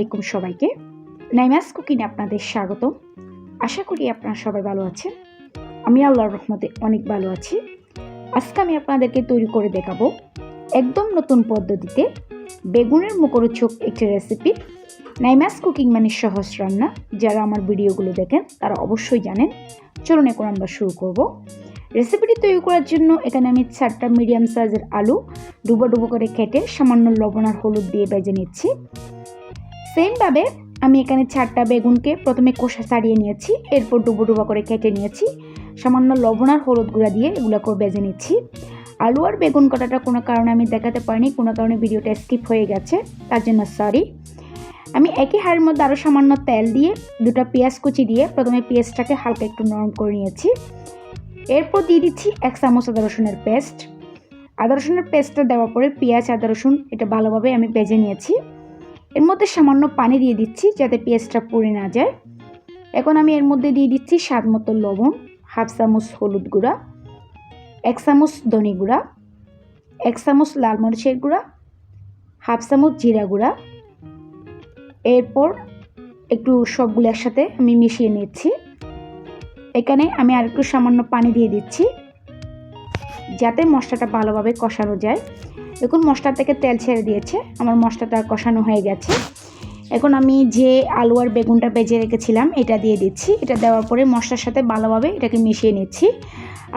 আলাইকুম সবাইকে। নাইমাস কুকিংয়ে আপনাদের স্বাগত। আশা করি আপনারা সবাই ভালো আছেন। আমি আল্লাহর রহমতে অনেক ভালো আছি। আজকে আমি আপনাদেরকে তৈরি করে দেখাবো একদম নতুন পদ্ধতিতে বেগুনের মুখরোচক একটি রেসিপি। নাইমাস কুকিং মানে সহজ রান্না। যারা আমার ভিডিওগুলো দেখেন তারা অবশ্যই জানেন। চলুন এখন আমরা শুরু করব। রেসিপিটি তৈরি করার জন্য এখানে আমি 4টা মিডিয়াম সাইজের আলু ডুবো ডুবো করে কেটে সামান্য লবণ আর হলুদ দিয়ে ভেজে নিচ্ছি। সেমভাবে আমি এখানে 4টা বেগুনকে প্রথমে কোষা ছাড়িয়ে নিয়েছি, এরপর ডুবো ডুবো করে কেটে নিয়েছি। সামান্য লবণ আর হলুদ গুঁড়া দিয়ে এগুলোকে ভেজে নিচ্ছি। আলু আর বেগুন কাটাটা কোনো কারণে আমি দেখাতে পারিনি, কোনো কারণে ভিডিওটা স্কিপ হয়ে গেছে, তার জন্য সরি। আমি একই হাঁড়ির মধ্যে আরও সামান্য তেল দিয়ে 2টা পেঁয়াজ কুচি দিয়ে প্রথমে পেঁয়াজটাকে হালকা একটু নরম করে নিয়েছি। এরপর দিয়ে দিচ্ছি 1 চামচ আদা রসুনের পেস্ট। আদা রসুনের পেস্টটা দেওয়ার পরে পেঁয়াজ আদা রসুন এটা ভালোভাবে আমি ভেজে নিয়েছি। এর মধ্যে সামান্য পানি দিয়ে দিচ্ছি যাতে পেঁয়াজটা পুড়ে না যায়। এখন আমি এর মধ্যে দিয়ে দিচ্ছি স্বাদ মতো লবণ, 1/2 চামচ হলুদ গুঁড়া, 1 চামচ ধনে গুঁড়া, 1 চামচ লাল মরিচের গুঁড়া, 1/2 চামচ জিরা গুঁড়া। এরপর একটু সবগুলো একসাথে আমি মিশিয়ে নিচ্ছি। এখানে আমি আর একটু সামান্য পানি দিয়ে দিচ্ছি যাতে মশলাটা ভালোভাবে কষানো যায়। দেখুন মশলা থেকে তেল ছেড়ে দিয়েছে, আমার মশলাটা কষানো হয়ে গেছে। এখন আমি যে আলু আর বেগুনটা ভেজে রেখেছিলাম এটা দিয়ে দিচ্ছি। এটা দেওয়ার পরে মশলার সাথে ভালোভাবে এটাকে মিশিয়ে নিচ্ছি।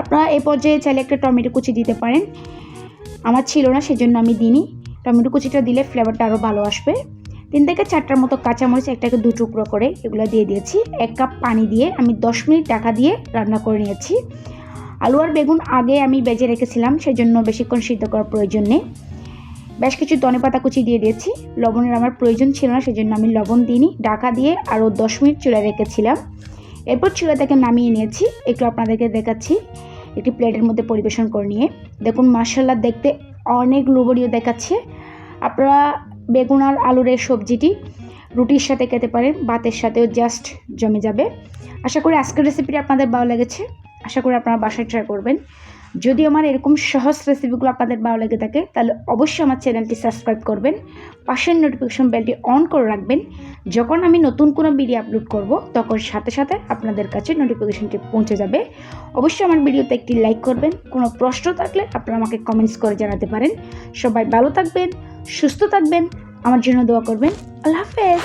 আপনারা এই পর্যায়ে চাইলে একটা টমেটো কুচি দিতে পারেন, আমার ছিল না সেজন্য আমি দিইনি। টমেটো কুচিটা দিলে ফ্লেভারটা আরও ভালো আসবে। 3 থেকে 4টার মতো কাঁচামরিচ একটাকে 2 টুকরো করে এগুলো দিয়ে দিয়েছি। 1 কাপ পানি দিয়ে আমি 10 মিনিট ঢাকা দিয়ে রান্না করে নিয়েছি। আলু আর বেগুন আগে আমি ভেজে রেখেছিলাম, সেজন্য বেশিক্ষণ সিদ্ধ করার প্রয়োজন নেই। বেশ কিছু ধনেপাতা কুচি দিয়ে দিয়েছি। লবণের আমার প্রয়োজন ছিল না সেজন্য আমি লবণ দিইনি। ঢাকা দিয়ে আরও 10 মিনিট চুলায় রেখেছিলাম। এরপর চুলা থেকে নামিয়ে নিয়েছি। একটু আপনাদেরকে দেখাচ্ছি একটি প্লেটের মধ্যে পরিবেশন করে নিয়ে। দেখুন মাশাআল্লাহ দেখতে অনেক লোভনীয় দেখাচ্ছে। আপনারা বেগুন আর আলুর এই সবজিটি রুটির সাথে খেতে পারেন, ভাতের সাথেও জাস্ট জমে যাবে। আশা করি আজকের রেসিপিটি আপনাদের ভালো লেগেছে। আশা করি আপনারা বাসায় ট্রাই করবেন। যদি আমার এরকম সহজ রেসিপিগুলো আপনাদের ভালো লেগে থাকে তাহলে অবশ্যই আমার চ্যানেলটি সাবস্ক্রাইব করবেন, পাশের নোটিফিকেশন বেলটি অন করে রাখবেন। যখন আমি নতুন কোনো ভিডিও আপলোড করব তখন সাথে সাথে আপনাদের কাছে নোটিফিকেশনটি পৌঁছে যাবে। অবশ্যই আমার ভিডিওতে একটি লাইক করবেন। কোনো প্রশ্ন থাকলে আপনারা আমাকে কমেন্টস করে জানাতে পারেন। সবাই ভালো থাকবেন, সুস্থ থাকবেন, আমার জন্য দোয়া করবেন। আল্লাহ হাফেজ।